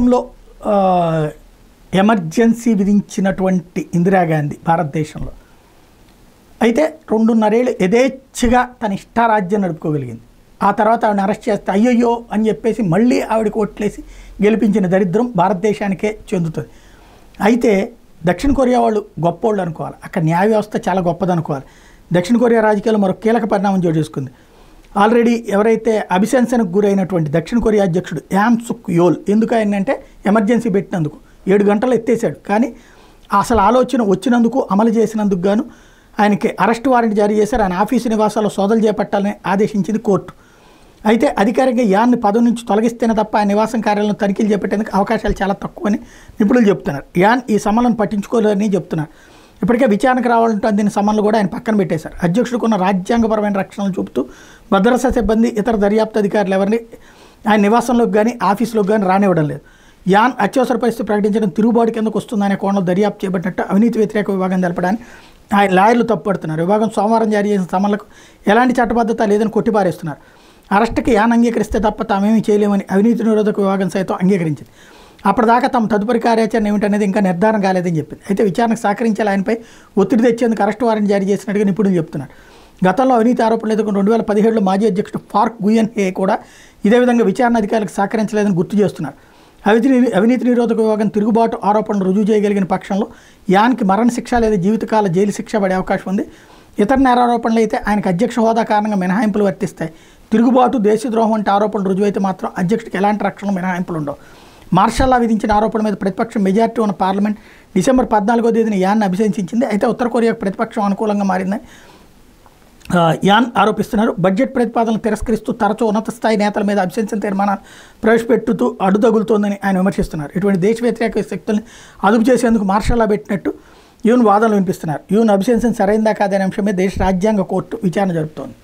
దేశంలో ఎమర్జెన్సీ విధించినటువంటి ఇందిరాగాంధీ భారతదేశంలో అయితే 2.5 ఏళ్ళు యథేచ్ఛగా తన ఇష్టారాజ్యం నడుపుకోగలిగింది. ఆ తర్వాత ఆవిడని అరెస్ట్ చేస్తే అయ్యయ్యో అని చెప్పేసి మళ్ళీ ఆవిడకి ఓట్లేసి గెలిపించిన దరిద్రం భారతదేశానికే చెందుతుంది. అయితే దక్షిణ కొరియా వాళ్ళు గొప్పోళ్ళు అనుకోవాలి, అక్కడ న్యాయ వ్యవస్థ చాలా గొప్పదనుకోవాలి. దక్షిణ కొరియా రాజకీయాల్లో మరో కీలక పరిణామం చోటు చేసుకుంది. ఆల్రెడీ ఎవరైతే అభిశంసనకు గురైనటువంటి దక్షిణ కొరియా అధ్యక్షుడు యాన్ సుక్ యోల్, ఎందుకు ఆయనంటే ఎమర్జెన్సీ పెట్టినందుకు 7 గంటలు ఎత్తేసాడు, కానీ అసలు ఆలోచన వచ్చినందుకు అమలు చేసినందుకు గాను ఆయనకి అరెస్ట్ వారెంట్ జారీ చేశారు. ఆయన ఆఫీసు నివాసాల్లో సోదాలు చేపట్టాలని ఆదేశించింది కోర్టు. అయితే అధికారికంగా యాన్ని పదవి నుంచి తొలగిస్తేనే తప్ప ఆయన నివాసం కార్యాలయం తనిఖీలు చేపట్టేందుకు అవకాశాలు చాలా తక్కువని నిపుణులు చెప్తున్నారు. యాన్ ఈ సమన్లను పట్టించుకోలేదని చెప్తున్నారు. ఇప్పటికే విచారణకు రావాలంటూ అందిన సమన్లు కూడా ఆయన పక్కన పెట్టేశారు. అధ్యక్షుడికున్న రాజ్యాంగపరమైన రక్షణలు చూపుతూ భద్రతా సిబ్బంది ఇతర దర్యాప్తు అధికారులు ఎవరిని ఆయన నివాసంలోకి కానీ ఆఫీసులోకి కానీ రానివ్వడం లేదు. యాన్ అత్యవసర పరిస్థితి ప్రకటించడం తిరుగుబాటు కిందకు వస్తుందనే కోణంలో దర్యాప్తు చేపట్టినట్టు అవినీతి వ్యతిరేక విభాగం తెలపడానికి ఆయన లాయర్లు తప్పుపడుతున్నారు. విభాగం సోమవారం జారీ చేసిన సమన్లకు ఎలాంటి చట్టబద్ధత లేదని కొట్టిపారేస్తున్నారు. అరెస్టుకి యాన్ అంగీకరిస్తే తప్ప తామేమీ చేయలేమని అవినీతి నిరోధక విభాగం సైతం అంగీకరించింది. అప్పటిదాకా తమ తదుపరి కార్యాచరణ ఏమిటనేది ఇంకా నిర్ధారణ కాలేదని చెప్పింది. అయితే విచారణకు సహకరించాలి, ఆయనపై ఒత్తిడి తెచ్చేందుకు అరెస్టు వారెంట్ జారీ చేసినట్టుగా నిపుణులు చెప్తున్నారు. గతంలో అవినీతి ఆరోపణలు ఎదుర్కొన్న 2017లో మాజీ అధ్యక్షుడు పార్క్ గుయన్ హే కూడా ఇదే విధంగా విచారణ అధికారులకు సహకరించలేదని గుర్తు చేస్తున్నారు. అవినీతి నిరోధక విభాగం తిరుగుబాటు ఆరోపణలు రుజువు చేయగలిగిన పక్షంలో యాన్కి మరణశిక్ష లేదా జీవితకాల జైలు శిక్ష పడే అవకాశం ఉంది. ఇతర నేరారోపణలు అయితే ఆయనకు అధ్యక్ష హోదా కారణంగా మినహాయింపులు వర్తిస్తాయి. తిరుగుబాటు, దేశద్రోహం వంటి ఆరోపణలు రుజువైతే మాత్రం అధ్యక్షుడికి ఎలాంటి రక్షణ మినహాయింపులు ఉండవు. మార్షల్లా విధించిన ఆరోపణ మీద ప్రతిపక్షం మెజార్టీ ఉన్న పార్లమెంట్ డిసెంబర్ 14వ తేదీన యాన్ అభిశంసించింది. అయితే ఉత్తర కొరియాకు ప్రతిపక్షం అనుకూలంగా మారిందని యాన్ ఆరోపిస్తున్నారు. బడ్జెట్ ప్రతిపాదనలు తిరస్కరిస్తూ తరచూ ఉన్నత స్థాయి నేతల మీద అభిశంసన తీర్మానాలు ప్రవేశపెట్టుతూ అడ్డుతగులుతోందని ఆయన విమర్శిస్తున్నారు. ఇటువంటి దేశ వ్యతిరేక శక్తుల్ని అదుపు చేసేందుకు మార్షల్లా పెట్టినట్టు యూన్ వాదనలు వినిపిస్తున్నారు. యూన్ అభిశంసన సరైందా కాదనే అంశమే దేశ రాజ్యాంగ కోర్టు విచారణ జరుపుతోంది.